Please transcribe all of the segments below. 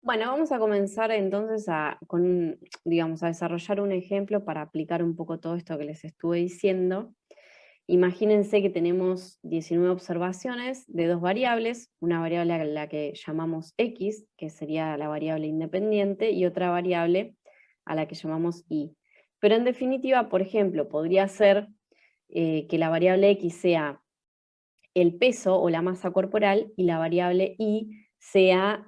Bueno, vamos a comenzar entonces digamos, a desarrollar un ejemplo para aplicar un poco todo esto que les estuve diciendo. Imagínense que tenemos 19 observaciones de dos variables, una variable a la que llamamos x, que sería la variable independiente, y otra variable a la que llamamos y. Pero en definitiva, por ejemplo, podría ser que la variable x sea el peso o la masa corporal y la variable y sea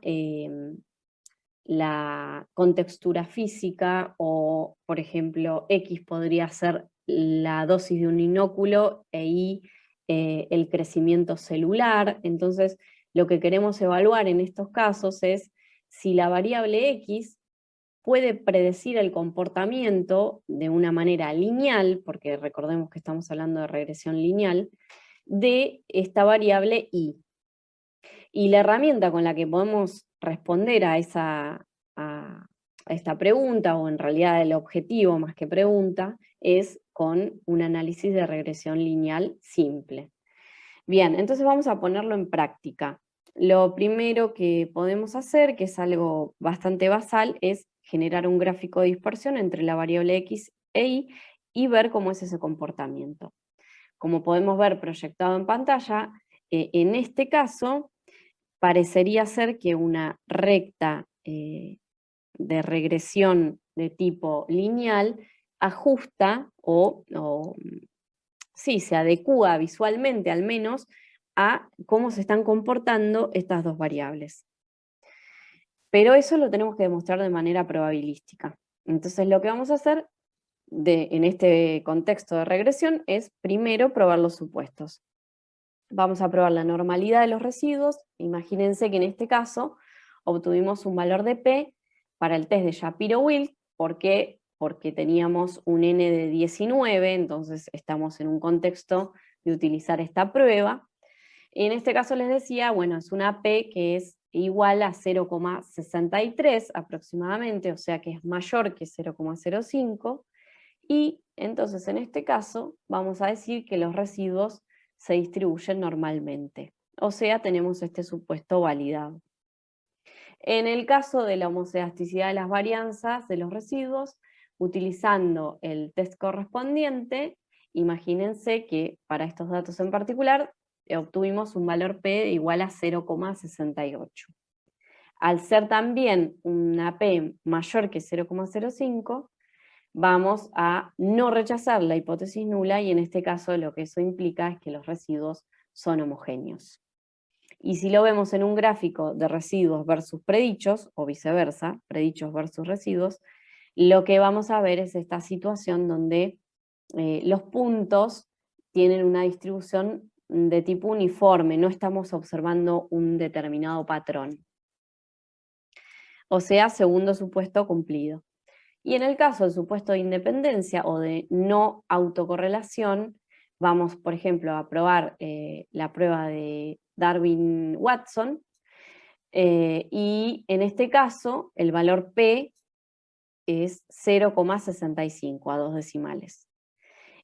la contextura física o, por ejemplo, X podría ser la dosis de un inóculo e Y el crecimiento celular. Entonces, lo que queremos evaluar en estos casos es si la variable X puede predecir el comportamiento de una manera lineal, porque recordemos que estamos hablando de regresión lineal, de esta variable Y. Y la herramienta con la que podemos responder a esta pregunta, o en realidad el objetivo más que pregunta, es con un análisis de regresión lineal simple. Bien, entonces vamos a ponerlo en práctica. Lo primero que podemos hacer, que es algo bastante basal, es generar un gráfico de dispersión entre la variable x e y ver cómo es ese comportamiento. Como podemos ver proyectado en pantalla, en este caso parecería ser que una recta de regresión de tipo lineal ajusta sí, se adecúa visualmente al menos a cómo se están comportando estas dos variables. Pero eso lo tenemos que demostrar de manera probabilística. Entonces lo que vamos a hacer en este contexto de regresión es primero probar los supuestos. Vamos a probar la normalidad de los residuos. Imagínense que en este caso obtuvimos un valor de P para el test de Shapiro-Wilk. ¿Por qué? Porque teníamos un N de 19, entonces estamos en un contexto de utilizar esta prueba. En este caso les decía, bueno, es una P que es igual a 0,63 aproximadamente, o sea que es mayor que 0,05. Y entonces en este caso vamos a decir que los residuos se distribuyen normalmente. O sea, tenemos este supuesto validado. En el caso de la homocedasticidad de las varianzas de los residuos, utilizando el test correspondiente, imagínense que para estos datos en particular obtuvimos un valor P igual a 0,68. Al ser también una P mayor que 0,05, vamos a no rechazar la hipótesis nula y en este caso lo que eso implica es que los residuos son homogéneos. Y si lo vemos en un gráfico de residuos versus predichos, o viceversa, predichos versus residuos, lo que vamos a ver es esta situación donde los puntos tienen una distribución de tipo uniforme, no estamos observando un determinado patrón. O sea, segundo supuesto cumplido. Y en el caso del supuesto de independencia o de no autocorrelación, vamos, por ejemplo, a probar la prueba de Darwin-Watson, y en este caso el valor P es 0,65 a dos decimales.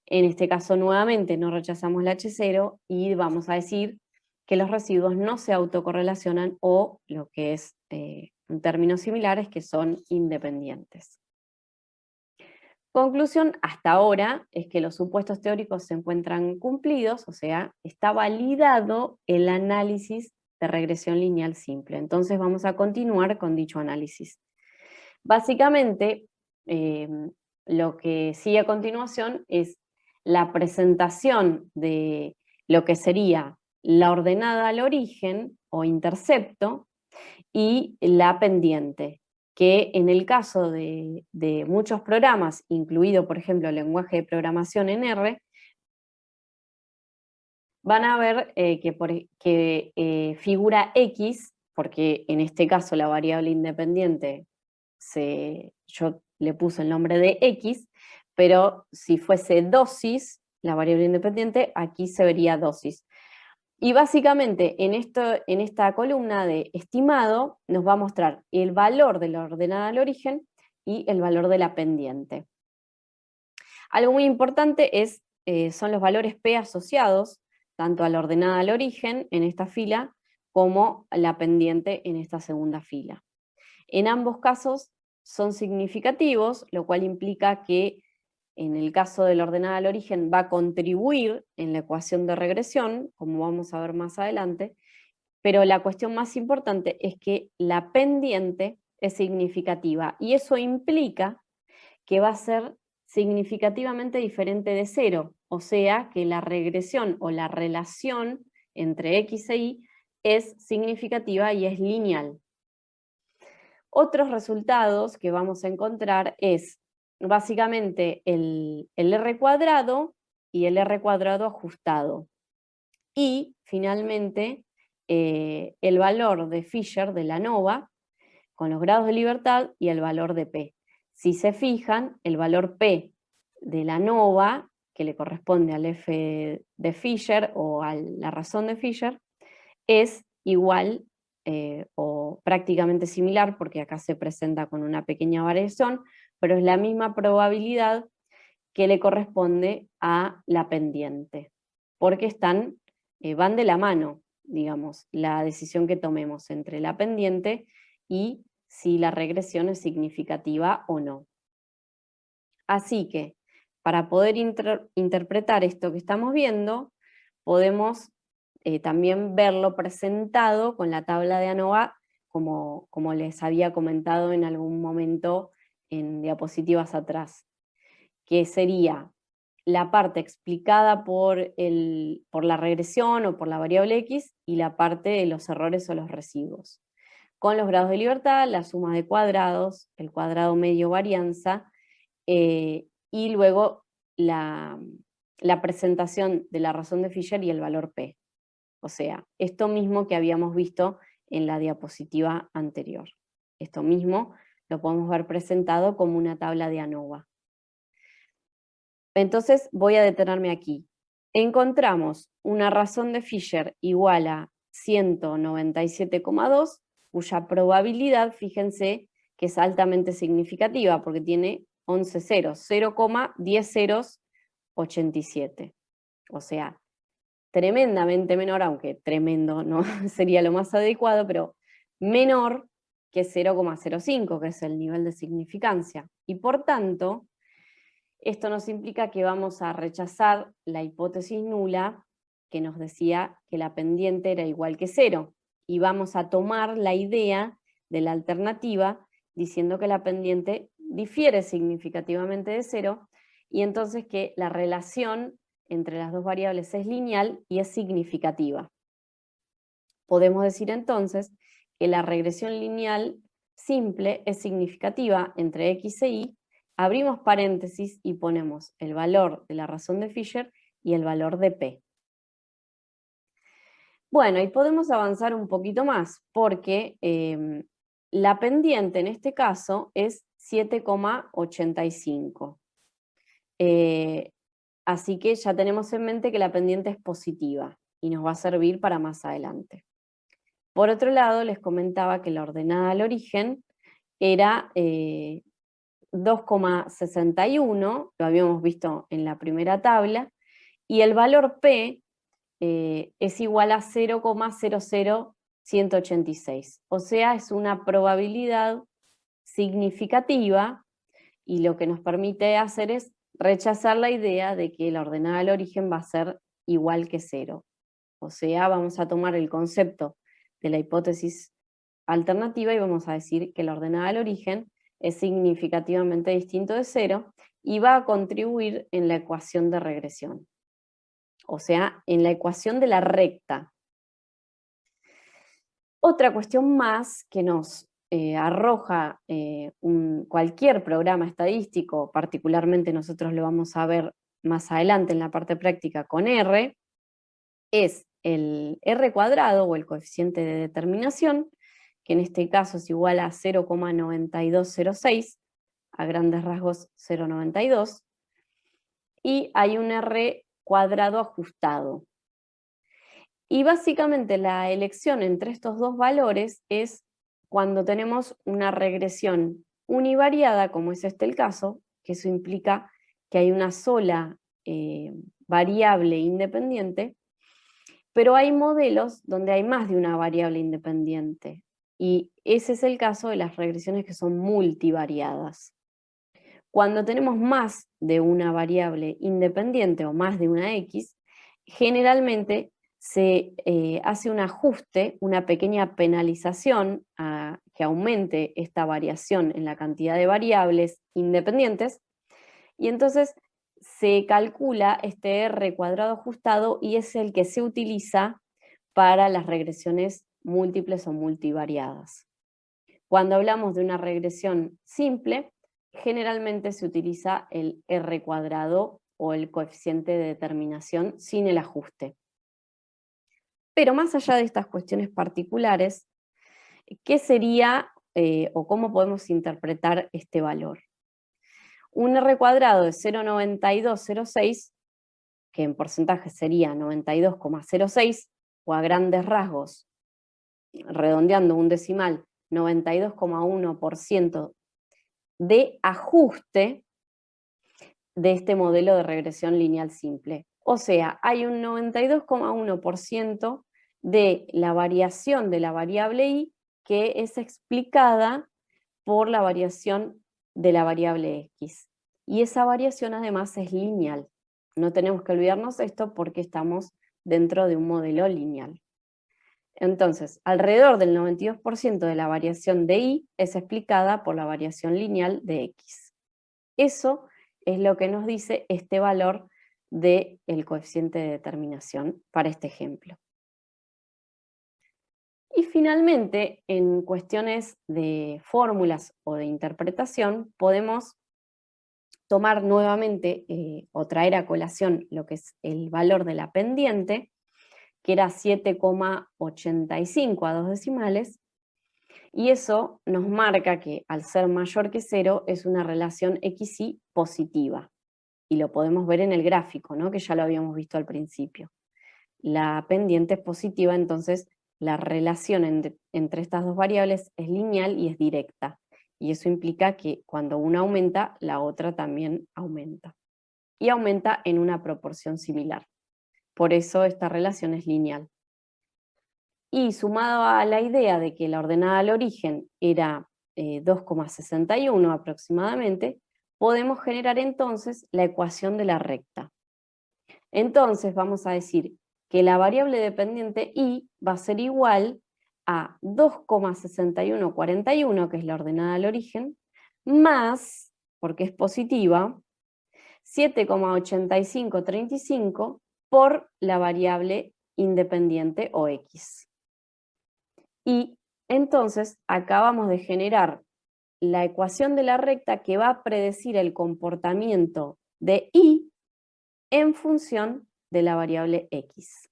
En este caso nuevamente no rechazamos la H0 y vamos a decir que los residuos no se autocorrelacionan o lo que es en términos similares que son independientes. Conclusión hasta ahora es que los supuestos teóricos se encuentran cumplidos, o sea, está validado el análisis de regresión lineal simple. Entonces vamos a continuar con dicho análisis. Básicamente, lo que sigue a continuación es la presentación de lo que sería la ordenada al origen o intercepto y la pendiente, que en el caso de muchos programas, incluido por ejemplo el lenguaje de programación en R, van a ver que figura X, porque en este caso la variable independiente yo le puse el nombre de X, pero si fuese dosis, la variable independiente, aquí se vería dosis. Y básicamente en esta columna de estimado nos va a mostrar el valor de la ordenada al origen y el valor de la pendiente. Algo muy importante son los valores P asociados, tanto a la ordenada al origen en esta fila, como a la pendiente en esta segunda fila. En ambos casos son significativos, lo cual implica que en el caso de la ordenada al origen va a contribuir en la ecuación de regresión, como vamos a ver más adelante, pero la cuestión más importante es que la pendiente es significativa y eso implica que va a ser significativamente diferente de cero, o sea que la regresión o la relación entre x e y es significativa y es lineal. Otros resultados que vamos a encontrar es básicamente el R cuadrado y el R cuadrado ajustado. Y finalmente el valor de Fisher de la ANOVA con los grados de libertad y el valor de P. Si se fijan, el valor P de la ANOVA, que le corresponde al F de Fisher o a la razón de Fisher, es igual o prácticamente similar, porque acá se presenta con una pequeña variación, pero es la misma probabilidad que le corresponde a la pendiente, porque van de la mano, digamos, la decisión que tomemos entre la pendiente y si la regresión es significativa o no. Así que, para poder interpretar esto que estamos viendo, podemos también verlo presentado con la tabla de ANOVA, como les había comentado en algún momento en diapositivas atrás, que sería la parte explicada por la regresión o por la variable X y la parte de los errores o los residuos. Con los grados de libertad, la suma de cuadrados, el cuadrado medio varianza, y luego la presentación de la razón de Fisher y el valor P. O sea, esto mismo que habíamos visto en la diapositiva anterior. Esto mismo lo podemos ver presentado como una tabla de ANOVA. Entonces voy a detenerme aquí. Encontramos una razón de Fisher igual a 197,2, cuya probabilidad, fíjense, que es altamente significativa, porque tiene 11 ceros, 0,1087. O sea, tremendamente menor, aunque tremendo no sería lo más adecuado, pero menor que 0,05, que es el nivel de significancia. Y por tanto, esto nos implica que vamos a rechazar la hipótesis nula que nos decía que la pendiente era igual que 0, y vamos a tomar la idea de la alternativa diciendo que la pendiente difiere significativamente de 0, y entonces que la relación entre las dos variables es lineal y es significativa. Podemos decir entonces que la regresión lineal simple es significativa entre x e y. Abrimos paréntesis y ponemos el valor de la razón de Fisher y el valor de P. Bueno, y podemos avanzar un poquito más, porque la pendiente en este caso es 7,85. Así que ya tenemos en mente que la pendiente es positiva y nos va a servir para más adelante. Por otro lado, les comentaba que la ordenada al origen era 2,61, lo habíamos visto en la primera tabla, y el valor P es igual a 0,00186, o sea, es una probabilidad significativa, y lo que nos permite hacer es rechazar la idea de que la ordenada al origen va a ser igual que 0. O sea, vamos a tomar el concepto de la hipótesis alternativa y vamos a decir que la ordenada al origen es significativamente distinto de 0 y va a contribuir en la ecuación de regresión. O sea, en la ecuación de la recta. Otra cuestión más que nos arroja cualquier programa estadístico, particularmente nosotros lo vamos a ver más adelante en la parte práctica con R, es el R cuadrado o el coeficiente de determinación, que en este caso es igual a 0,9206, a grandes rasgos 0,92, y hay un R cuadrado ajustado. Y básicamente la elección entre estos dos valores es cuando tenemos una regresión univariada, como es este el caso, que eso implica que hay una sola variable independiente, pero hay modelos donde hay más de una variable independiente. Y ese es el caso de las regresiones que son multivariadas. Cuando tenemos más de una variable independiente o más de una X, generalmente se hace un ajuste, una pequeña penalización que aumente esta variación en la cantidad de variables independientes, y entonces se calcula este R cuadrado ajustado y es el que se utiliza para las regresiones múltiples o multivariadas. Cuando hablamos de una regresión simple, generalmente se utiliza el R cuadrado o el coeficiente de determinación sin el ajuste. Pero más allá de estas cuestiones particulares, ¿qué sería o cómo podemos interpretar este valor? Un R cuadrado de 0,9206, que en porcentaje sería 92,06, o a grandes rasgos, redondeando un decimal, 92,1% de ajuste de este modelo de regresión lineal simple. O sea, hay un 92,1% de la variación de la variable y que es explicada por la variación de la variable x. Y esa variación además es lineal. No tenemos que olvidarnos de esto porque estamos dentro de un modelo lineal. Entonces, alrededor del 92% de la variación de y es explicada por la variación lineal de x. Eso es lo que nos dice este valor del coeficiente de determinación para este ejemplo. Y finalmente, en cuestiones de fórmulas o de interpretación, podemos tomar nuevamente o traer a colación lo que es el valor de la pendiente, que era 7,85 a dos decimales, y eso nos marca que al ser mayor que 0 es una relación XY positiva. Y lo podemos ver en el gráfico, ¿no? Que ya lo habíamos visto al principio. La pendiente es positiva, entonces la relación entre estas dos variables es lineal y es directa. Y eso implica que cuando una aumenta, la otra también aumenta. Y aumenta en una proporción similar. Por eso esta relación es lineal. Y sumado a la idea de que la ordenada al origen era 2,61 aproximadamente, podemos generar entonces la ecuación de la recta. Entonces vamos a decir que la variable dependiente y va a ser igual a 2,6141, que es la ordenada al origen, más, porque es positiva, 7,8535 por la variable independiente o x. Y entonces acabamos de generar la ecuación de la recta que va a predecir el comportamiento de y en función de la variable x.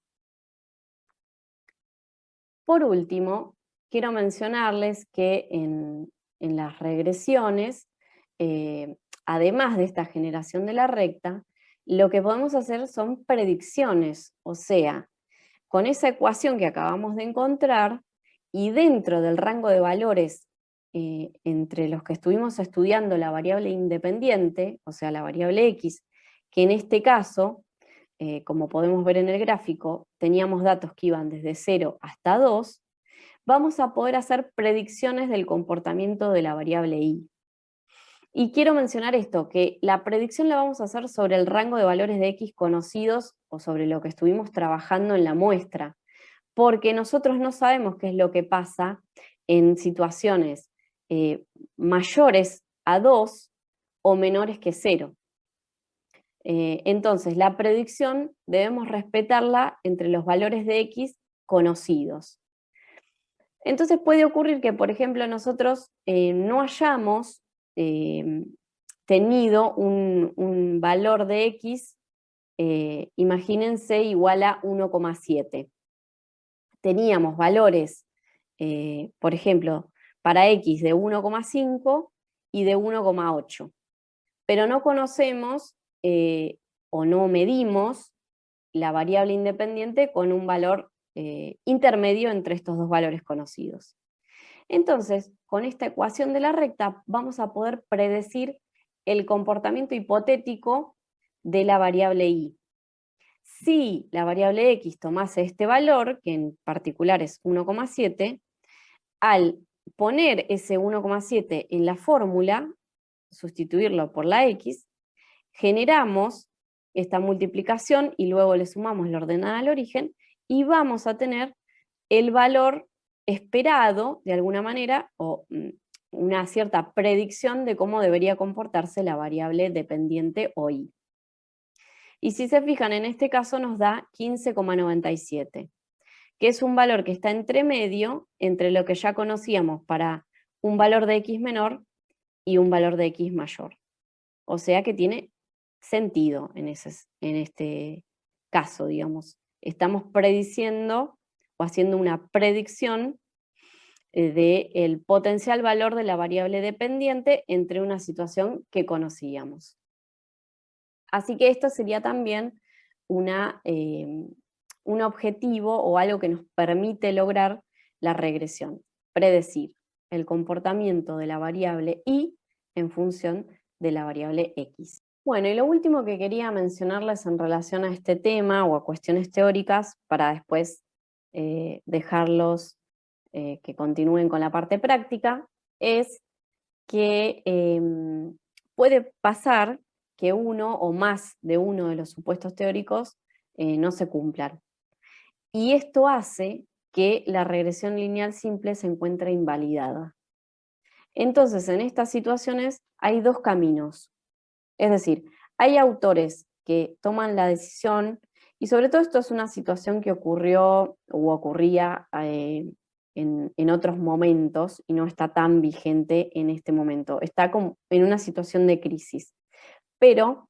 Por último, quiero mencionarles que en las regresiones, además de esta generación de la recta, lo que podemos hacer son predicciones, o sea, con esa ecuación que acabamos de encontrar y dentro del rango de valores entre los que estuvimos estudiando la variable independiente, o sea, la variable x, que en este caso, como podemos ver en el gráfico, teníamos datos que iban desde 0 hasta 2, vamos a poder hacer predicciones del comportamiento de la variable y. Y quiero mencionar esto, que la predicción la vamos a hacer sobre el rango de valores de x conocidos o sobre lo que estuvimos trabajando en la muestra, porque nosotros no sabemos qué es lo que pasa en situaciones mayores a 2 o menores que 0. Entonces, la predicción debemos respetarla entre los valores de x conocidos. Entonces puede ocurrir que, por ejemplo, nosotros no hayamos tenido un valor de x, imagínense, igual a 1,7. Teníamos valores, por ejemplo, para x de 1,5 y de 1,8, pero no conocemos o no medimos la variable independiente con un valor intermedio entre estos dos valores conocidos. Entonces, con esta ecuación de la recta vamos a poder predecir el comportamiento hipotético de la variable y. Si la variable x tomase este valor, que en particular es 1,7, al poner ese 1,7 en la fórmula, sustituirlo por la x, generamos esta multiplicación y luego le sumamos la ordenada al origen y vamos a tener el valor esperado, de alguna manera, o una cierta predicción de cómo debería comportarse la variable dependiente o y. Y si se fijan, en este caso nos da 15,97, que es un valor que está entre medio entre lo que ya conocíamos para un valor de x menor y un valor de x mayor. O sea que tiene sentido en este caso, digamos. Estamos prediciendo o haciendo una predicción del potencial valor de la variable dependiente entre una situación que conocíamos. Así que esto sería también un objetivo o algo que nos permite lograr la regresión, predecir el comportamiento de la variable y en función de la variable x. Bueno, y lo último que quería mencionarles en relación a este tema o a cuestiones teóricas, para después dejarlos que continúen con la parte práctica, es que puede pasar que uno o más de uno de los supuestos teóricos no se cumplan. Y esto hace que la regresión lineal simple se encuentre invalidada. Entonces, en estas situaciones hay dos caminos. Es decir, hay autores que toman la decisión, y sobre todo esto es una situación que ocurrió o ocurría en otros momentos y no está tan vigente en este momento. Está como en una situación de crisis. Pero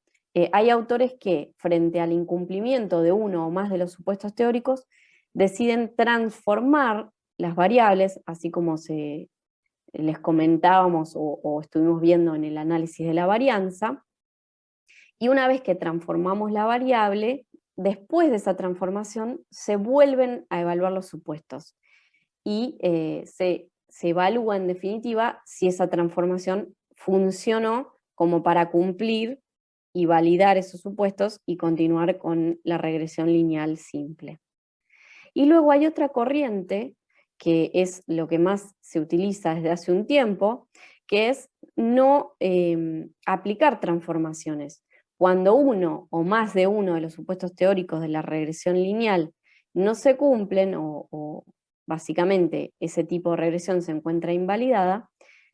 hay autores que, frente al incumplimiento de uno o más de los supuestos teóricos, deciden transformar las variables, así como les comentábamos o estuvimos viendo en el análisis de la varianza, y una vez que transformamos la variable, después de esa transformación se vuelven a evaluar los supuestos y se evalúa en definitiva si esa transformación funcionó como para cumplir y validar esos supuestos y continuar con la regresión lineal simple. Y luego hay otra corriente, que es lo que más se utiliza desde hace un tiempo, que es no aplicar transformaciones. Cuando uno o más de uno de los supuestos teóricos de la regresión lineal no se cumplen o básicamente ese tipo de regresión se encuentra invalidada,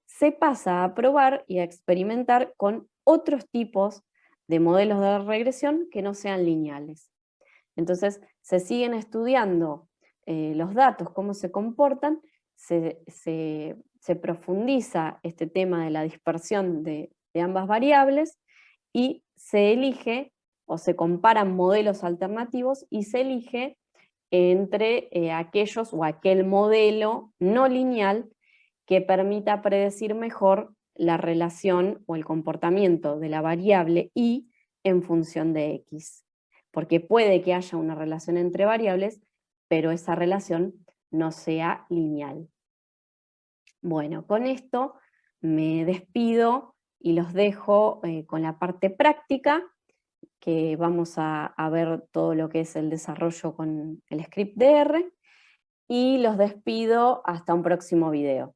se pasa a probar y a experimentar con otros tipos de modelos de regresión que no sean lineales. Entonces, se siguen estudiando los datos, cómo se comportan, se profundiza este tema de la dispersión de ambas variables y se elige o se comparan modelos alternativos y se elige entre aquellos o aquel modelo no lineal que permita predecir mejor la relación o el comportamiento de la variable y en función de x. Porque puede que haya una relación entre variables, pero esa relación no sea lineal. Bueno, con esto me despido y los dejo con la parte práctica, que vamos a ver todo lo que es el desarrollo con el script DR, y los despido hasta un próximo video.